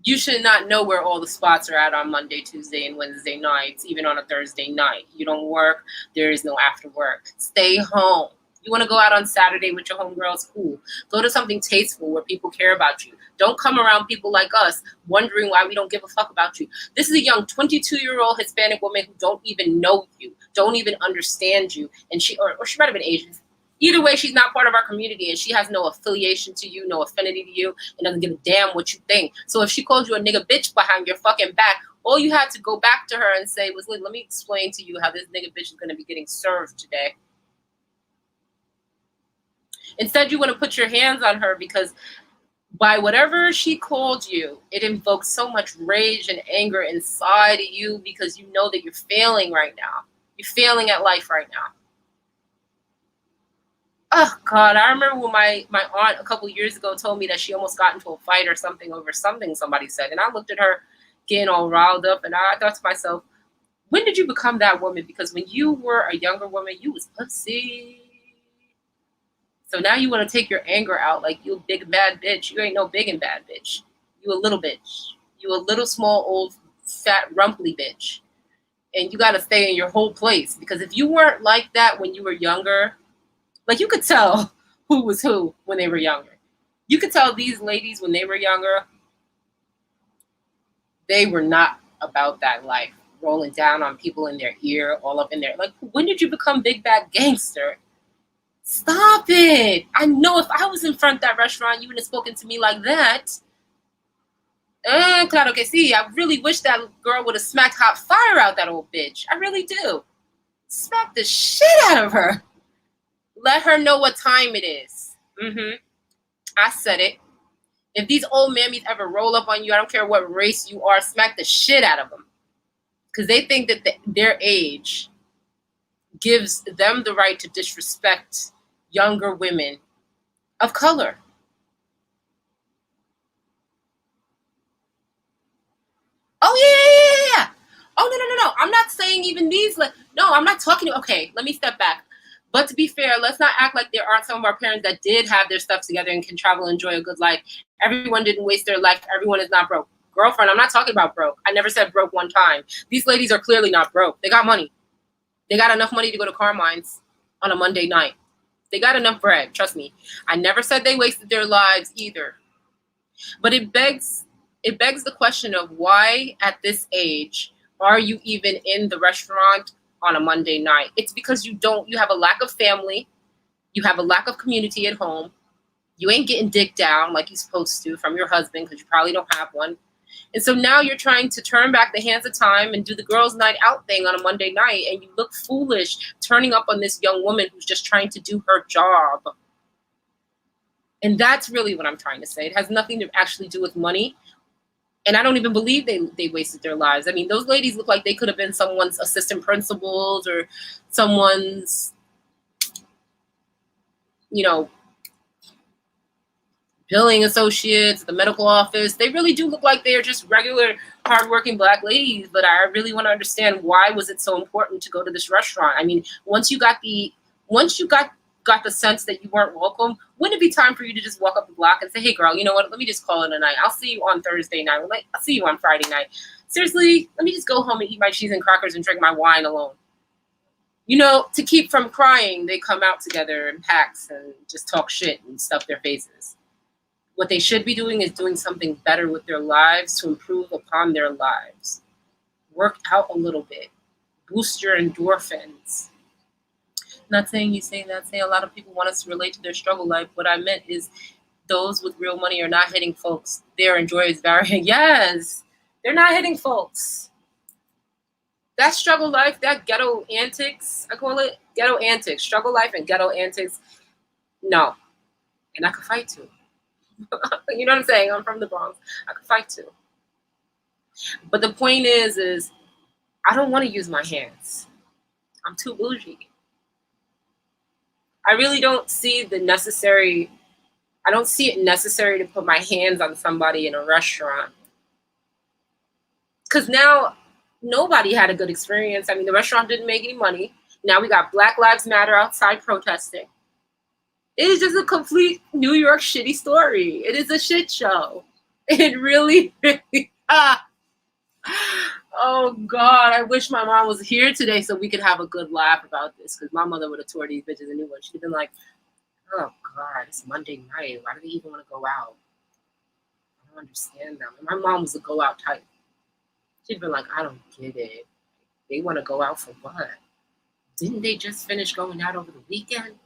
You should not know where all the spots are at on Monday, Tuesday, and Wednesday nights, even on a Thursday night. You don't work. There is no after work. Stay home. You want to go out on Saturday with your homegirls? Cool. Go to something tasteful where people care about you. Don't come around people like us wondering why we don't give a fuck about you. This is a young 22-year-old Hispanic woman who don't even know you, don't even understand you, and she might have been Asian. Either way, she's not part of our community, and she has no affiliation to you, no affinity to you, and doesn't give a damn what you think. So if she called you a nigga bitch behind your fucking back, all you had to go back to her and say was, let me explain to you how this nigga bitch is going to be getting served today. Instead, you want to put your hands on her because by whatever she called you, it invokes so much rage and anger inside of you because you know that you're failing right now. You're failing at life right now. Oh, God, I remember when my aunt a couple years ago told me that she almost got into a fight or something over something somebody said. And I looked at her getting all riled up, and I thought to myself, when did you become that woman? Because when you were a younger woman, you was pussy. So now you want to take your anger out like you a big bad bitch. You ain't no big and bad bitch. You a little bitch. You a little small old fat rumply bitch. And you got to stay in your whole place. Because if you weren't like that when you were younger, like you could tell who was who when they were younger. You could tell these ladies when they were younger, they were not about that life. Rolling down on people in their ear, all up in there. Like, when did you become big bad gangster? Stop it. I know if I was in front of that restaurant, you wouldn't have spoken to me like that. Claro que sí. I really wish that girl would have smacked hot fire out that old bitch. I really do. Smack the shit out of her. Let her know what time it is. I said it. If these old mammies ever roll up on you, I don't care what race you are, smack the shit out of them. Because they think that their age gives them the right to disrespect younger women of color. Oh, yeah. Oh, no. I'm not saying even these. No, I'm not talking. Okay, let me step back. But to be fair, let's not act like there aren't some of our parents that did have their stuff together and can travel and enjoy a good life. Everyone didn't waste their life. Everyone is not broke. Girlfriend, I'm not talking about broke. I never said broke one time. These ladies are clearly not broke. They got money. They got enough money to go to Carmines on a Monday night. They got enough bread, trust me. I never said they wasted their lives either. But it begs the question of why at this age are you even in the restaurant on a Monday night? It's because you have a lack of family. You have a lack of community at home. You ain't getting dick down like you're supposed to from your husband because you probably don't have one. And so now you're trying to turn back the hands of time and do the girls' night out thing on a Monday night, and you look foolish turning up on this young woman who's just trying to do her job. And that's really what I'm trying to say. It has nothing to actually do with money. And I don't even believe they wasted their lives. I mean, those ladies look like they could have been someone's assistant principals or someone's, billing associates, the medical office. They really do look like they are just regular, hardworking Black ladies. But I really want to understand, why was it so important to go to this restaurant? I mean, once you got the sense that you weren't welcome, wouldn't it be time for you to just walk up the block and say, hey, girl, you know what? Let me just call it a night. I'll see you on Thursday night. I'll see you on Friday night. Seriously, let me just go home and eat my cheese and crackers and drink my wine alone. To keep from crying, they come out together in packs and just talk shit and stuff their faces. What they should be doing is doing something better with their lives to improve upon their lives. Work out a little bit. Boost your endorphins. Not saying you say that. Saying a lot of people want us to relate to their struggle life. What I meant is those with real money are not hitting folks. Their joy is varying. Yes, they're not hitting folks. That struggle life, that ghetto antics, I call it ghetto antics. Struggle life and ghetto antics, no. And I could fight too. You know what I'm saying? I'm from the Bronx. I could fight too. But the point is I don't want to use my hands. I'm too bougie. I really don't see the necessary I don't see it necessary to put my hands on somebody in a restaurant. Because now nobody had a good experience. I mean, the restaurant didn't make any money. Now we got Black Lives Matter outside protesting. It is just a complete New York shitty story. It is a shit show. It really, really, oh God, I wish my mom was here today so we could have a good laugh about this, because my mother would have tore these bitches a new one. She'd have been like, oh God, it's Monday night. Why do they even want to go out? I don't understand them. My mom was a go out type. She'd been like, I don't get it. They want to go out for what? Didn't they just finish going out over the weekend?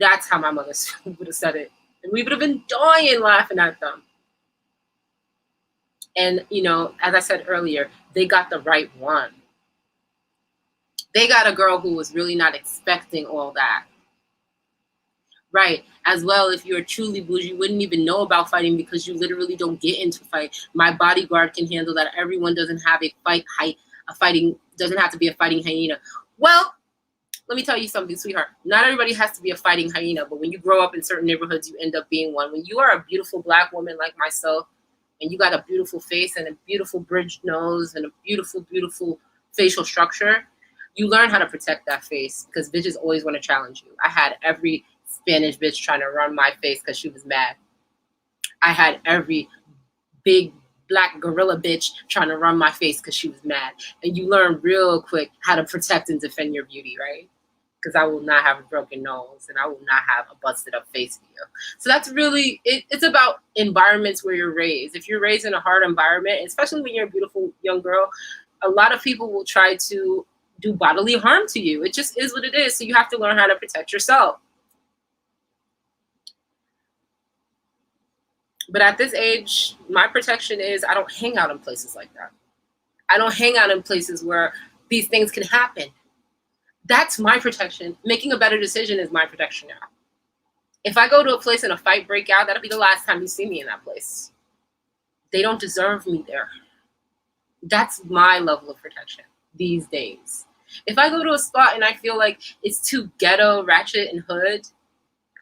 That's how my mother would have said it. And we would have been dying laughing at them. And, you know, as I said earlier, they got the right one. They got a girl who was really not expecting all that. Right. As well, if you're truly bougie, you wouldn't even know about fighting because you literally don't get into fight. My bodyguard can handle that. Everyone doesn't have doesn't have to be a fighting hyena. Well, let me tell you something, sweetheart. Not everybody has to be a fighting hyena, but when you grow up in certain neighborhoods, you end up being one. When you are a beautiful Black woman like myself, and you got a beautiful face and a beautiful bridged nose and a beautiful, beautiful facial structure, you learn how to protect that face because bitches always want to challenge you. I had every Spanish bitch trying to run my face because she was mad. I had every big Black gorilla bitch trying to run my face because she was mad. And you learn real quick how to protect and defend your beauty, right? Because I will not have a broken nose and I will not have a busted up face for you. So that's really, it's about environments where you're raised. If you're raised in a hard environment, especially when you're a beautiful young girl, a lot of people will try to do bodily harm to you. It just is what it is. So you have to learn how to protect yourself. But at this age, my protection is I don't hang out in places like that. I don't hang out in places where these things can happen. That's my protection. Making a better decision is my protection now. If I go to a place and a fight break out, that'll be the last time you see me in that place. They don't deserve me there. That's my level of protection these days. If I go to a spot and I feel like it's too ghetto, ratchet, and hood,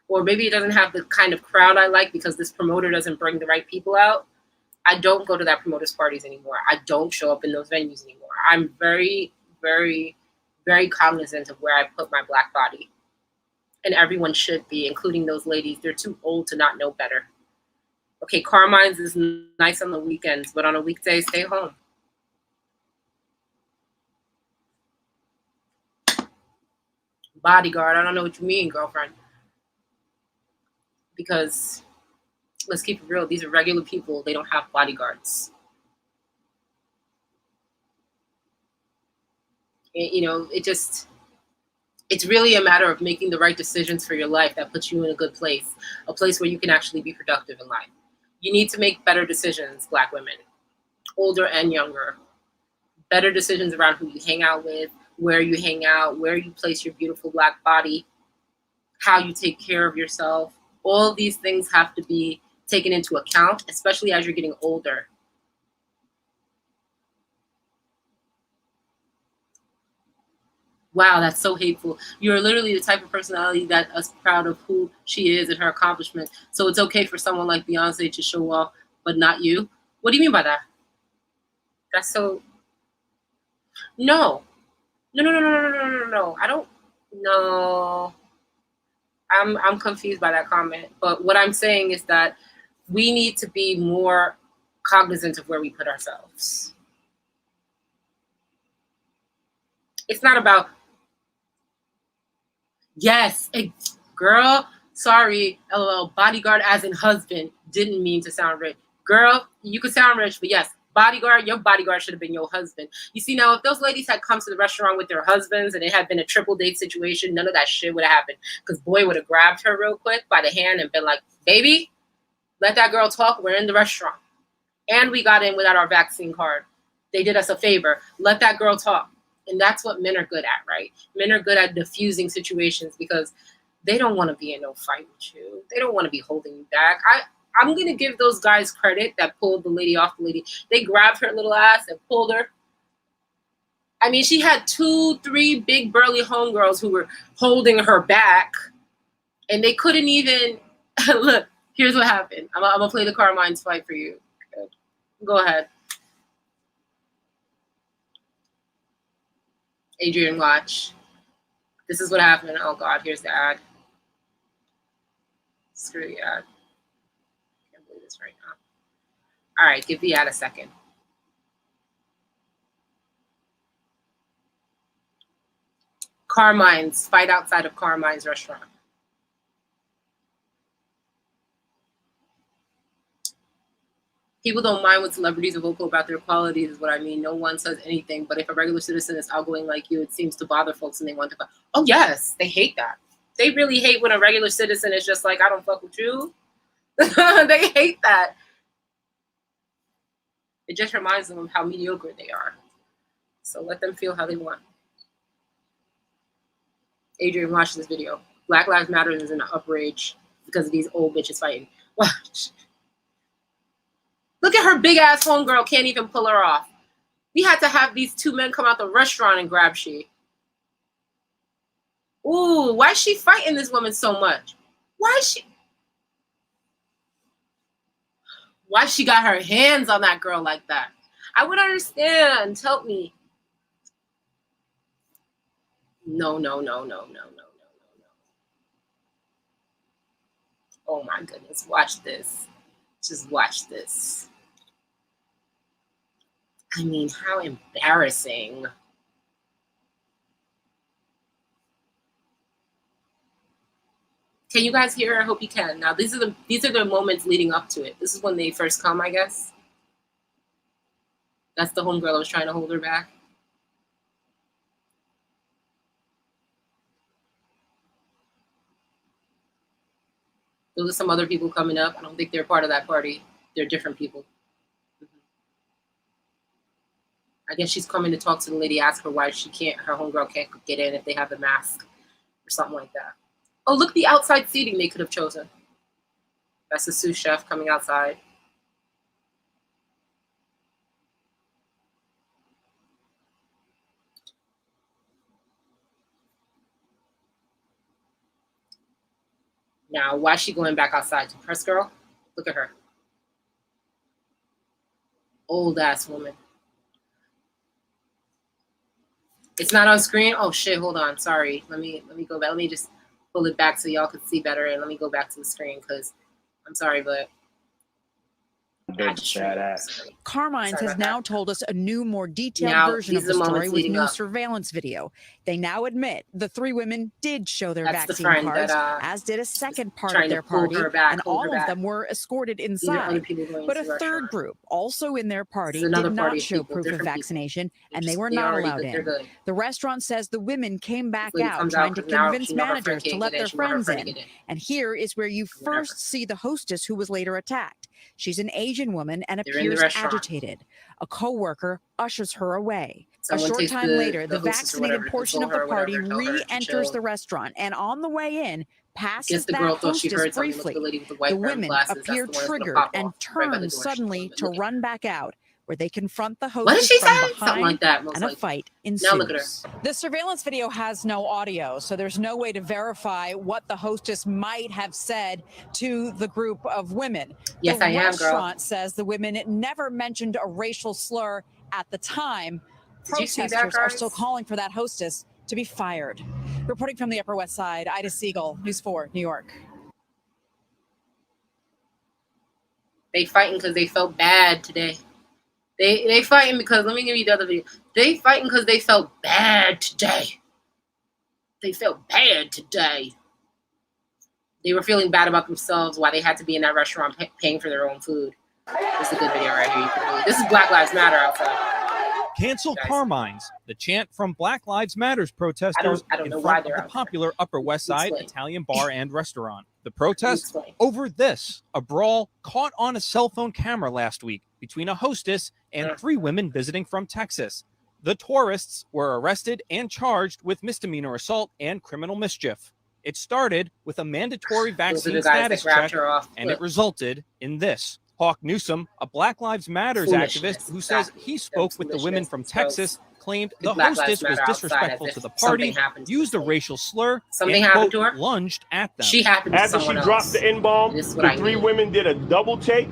or maybe it doesn't have the kind of crowd I like because this promoter doesn't bring the right people out, I don't go to that promoter's parties anymore. I don't show up in those venues anymore. I'm very, very, very cognizant of where I put my Black body. And everyone should be, including those ladies. They're too old to not know better. Okay, Carmines is nice on the weekends, but on a weekday, stay home. Bodyguard, I don't know what you mean, girlfriend. Because let's keep it real, these are regular people. They don't have bodyguards. And, you know, it's really a matter of making the right decisions for your life that puts you in a good place, a place where you can actually be productive in life. You need to make better decisions, Black women, older and younger. Better decisions around who you hang out with, where you hang out, where you place your beautiful Black body, how you take care of yourself. All these things have to be taken into account, especially as you're getting older. Wow, that's so hateful. You're literally the type of personality that is proud of who she is and her accomplishments. So it's okay for someone like Beyonce to show off, but not you? What do you mean by that? That's so... No. No. I don't... No. I'm confused by that comment. But what I'm saying is that we need to be more cognizant of where we put ourselves. It's not about... Yes, girl, sorry, LOL, bodyguard as in husband, didn't mean to sound rich. Girl, you could sound rich, but yes, bodyguard, your bodyguard should have been your husband. You see, now, if those ladies had come to the restaurant with their husbands and it had been a triple date situation, none of that shit would have happened. Because boy would have grabbed her real quick by the hand and been like, baby, let that girl talk. We're in the restaurant. And we got in without our vaccine card. They did us a favor. Let that girl talk. And that's what men are good at, right? Men are good at diffusing situations because they don't want to be in no fight with you. They don't want to be holding you back. I'm going to give those guys credit that pulled the lady off the lady. They grabbed her little ass and pulled her. I mean, she had 2-3 big burly homegirls who were holding her back. And they couldn't even, look, Here's what happened. I'm gonna play the Carmines fight for you. Okay. Go ahead. Adrian, watch. This is what happened. Oh God, here's the ad. Screw the ad. Can't believe this right now. All right, give the ad a second. Carmines, fight outside of Carmine's restaurant. People don't mind when celebrities are vocal about their qualities, is what I mean. No one says anything, but if a regular citizen is outgoing like you, it seems to bother folks and they want to. Oh yes, they hate that. They really hate when a regular citizen is just like, I don't fuck with you. They hate that. It just reminds them of how mediocre they are. So let them feel how they want. Adrian, watch this video. Black Lives Matter is in an outrage because of these old bitches fighting. Watch. Look at her big ass homegirl, can't even pull her off. We had to have these two men come out the restaurant and grab she. Ooh, why is she fighting this woman so much? Why she got her hands on that girl like that? I would understand. Help me. No. Oh my goodness. Watch this. Just watch this. I mean, how embarrassing. Can you guys hear? I hope you can. Now, these are the moments leading up to it. This is when they first come, I guess. That's the homegirl that was trying to hold her back. Those are some other people coming up. I don't think they're part of that party. They're different people. I guess she's coming to talk to the lady, ask her why her homegirl can't get in if they have a mask or something like that. Oh, look, the outside seating they could have chosen. That's the sous chef coming outside. Now, why is she going back outside to press girl? Look at her. Old ass woman. It's not on screen. Oh shit, hold on. Sorry. Let me go back. Let me just pull it back so y'all can see better, and let me go back to the screen because I'm sorry, but Carmines has now told us a new, more detailed version of the story with new surveillance video. They now admit the three women did show their vaccine cards, as did a second part of their party, and all of them were escorted inside. But a third group, also in their party, did not show proof of vaccination, and they were not allowed in. The restaurant says the women came back out trying to convince managers to let their friends in. And here is where you first see the hostess who was later attacked. She's an Asian woman and appears agitated. A co-worker ushers her away. A short time later, the vaccinated portion of the party re-enters the restaurant, and on the way in, passes that hostess briefly. The women appear triggered and turn suddenly to run back out, where they confront the hostess from behind, and a fight ensues. Now look at her. The surveillance video has no audio, so there's no way to verify what the hostess might have said to the group of women. Yes, the I am, girl. The restaurant says the women never mentioned a racial slur at the time. Protesters are still calling for that hostess to be fired. Reporting from the Upper West Side, Ida Siegel, News 4, New York. They fighting because they felt bad today. They fighting because, let me give you the other video. They fighting because they felt bad today. They felt bad today. They were feeling bad about themselves while they had to be in that restaurant paying for their own food. This is a good video right here. This is Black Lives Matter outside. Cancel Carmines, the chant from Black Lives Matters protesters in front of the popular Upper West Side Italian bar and restaurant. The protest over this, a brawl caught on a cell phone camera last week between a hostess and three women visiting from Texas. The tourists were arrested and charged with misdemeanor assault and criminal mischief. It started with a mandatory vaccine status check, and it resulted in this. Hawk Newsom, a Black Lives Matters activist who says he spoke with the women from Texas, claimed the hostess was disrespectful to the party, used a racial slur, and, happened to her. lunged at them. She happened to After she dropped the N-bomb, the three women did a double take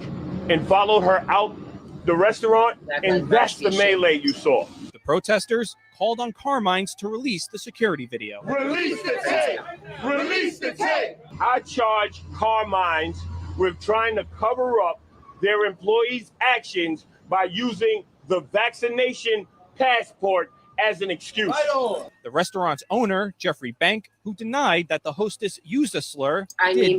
and followed her out the restaurant, and that's the melee you saw. The protesters called on Carmines to release the security video. Release the tape! Release the tape! I charge Carmines with trying to cover up their employees' actions by using the vaccination passport as an excuse. The restaurant's owner, Jeffrey Bank, who denied that the hostess used a slur,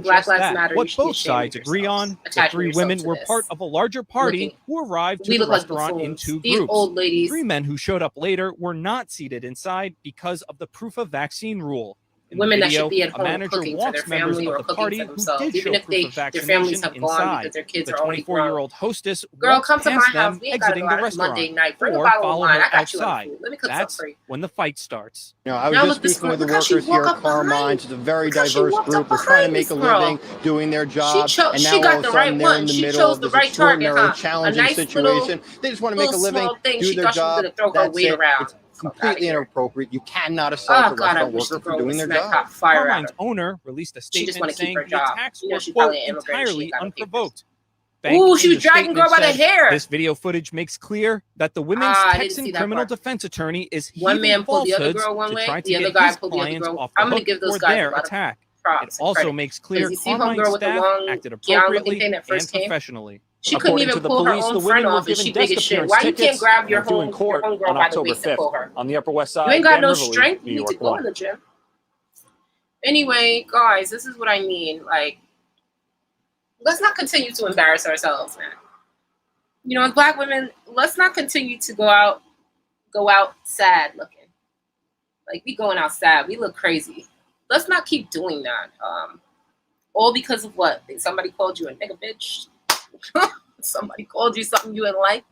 Black Lives Matter. What both sides agree on, the three women were part of a larger party who arrived to the restaurant in two groups. Old ladies. Three men who showed up later were not seated inside because of the proof of vaccine rule. In women the video, that should be at a home manager cooking for their walks members family of or the cooking party for who themselves, did even show if proof of their families vaccination have gone inside. because their kids The are already grown. 24-year-old hostess Girl, walked come to my past house. them We ain't gotta exiting go the out Monday restaurant, night. Bring a or bottle of follow wine. her I got you outside. food. Let me cook That's some for you. when the fight starts. You know, I was Now just look, speaking with the look how she workers here walked at up behind Carmines. It's a very Look how she diverse walked group. up They're trying to behind make a this girl. living, doing their job, She and now got all of the a right sudden they're one. in the She middle chose of the this right target, extraordinarily huh? challenging A nice situation. They just want to make a little living, small thing. do She their thought she was job. gonna throw her That's weight it. around. It's completely inappropriate. You cannot assault a restaurant worker for doing their job. Carmine's owner released a She just statement wanna keep saying her the job. attacks You know were, she's quote, probably an immigrant. She entirely ain't got no unprovoked. Ooh, she in was the dragging girl statement by the said, hair. This video footage makes clear that the women's I didn't Texan see that criminal part. defense attorney is One heaving man pulled the other falsehoods girl one to way, try to the other get guy his pulled the other clients girl. off the I'm gonna hook give those for guys a their lot of attack. It props and also credit. makes clear You see Carmine's homegirl with the staff long acted gown looking appropriately thing that first and came? professionally. She couldn't According even to the pull her police, own the friend women were off, and given she big desk as shit. appearance Why you can't tickets grab your and due in your court homegirl on by the October waist and pull 5th her? on the Upper West You Side. ain't got Dan no Rivoli, strength. New You need to York go 1. to the gym. Anyway, guys, this is what I mean. Like, let's not continue to embarrass ourselves, man. You know, as Black women, let's not continue to go out sad looking. Like, we going out sad. We look crazy. Let's not keep doing that. All because of what? Somebody called you a nigga bitch. Somebody called you something you didn't like.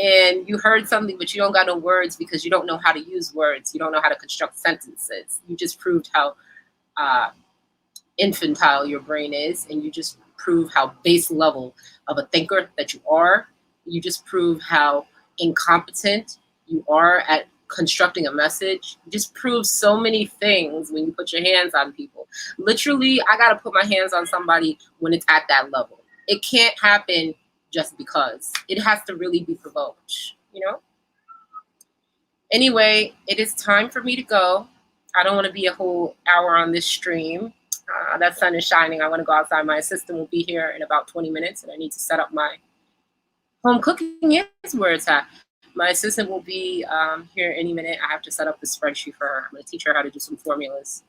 And you heard something, but you don't got no words because you don't know how to use words. You don't know how to construct sentences. You just proved how infantile your brain is, and you just prove how base level of a thinker that you are. You just prove how incompetent you are at constructing a message. You just prove so many things when you put your hands on people. Literally, I gotta put my hands on somebody when it's at that level. It can't happen just because. It has to really be provoked, you know? Anyway, it is time for me to go. I don't want to be a whole hour on this stream. That sun is shining. I want to go outside. My assistant will be here in about 20 minutes, and I need to set up my home cooking. Is where it's at. My assistant will be here any minute. I have to set up the spreadsheet for her. I'm going to teach her how to do some formulas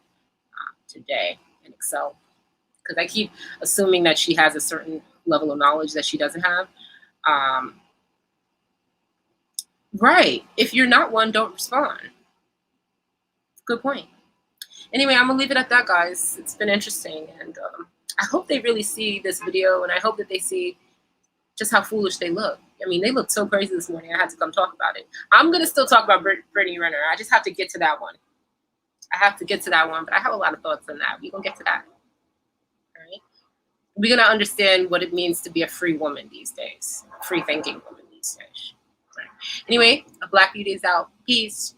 today in Excel, because I keep assuming that she has a certain level of knowledge that she doesn't have. Right. If you're not one, don't respond. Good point. Anyway, I'm going to leave it at that, guys. It's been interesting, and I hope they really see this video, and I hope that they see just how foolish they look. I mean, they looked so crazy this morning. I had to come talk about it. I'm going to still talk about Brittany Renner. I just have to get to that one. but I have a lot of thoughts on that. We're going to get to that. All right? We're going to understand what it means to be a free woman these days, a free-thinking woman these days. All right. Anyway, a Black Beauty is out. Peace.